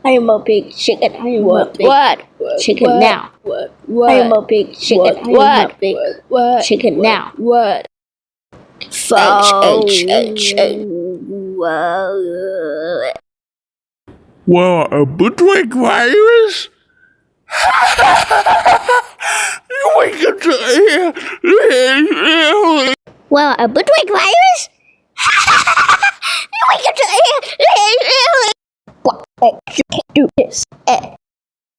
I am a big chicken. I am a big chicken now. I am a big chicken. I am a big chicken now. Well, a bootleg virus? You wake up to Well, a bootleg virus? You wake up to you can't do this.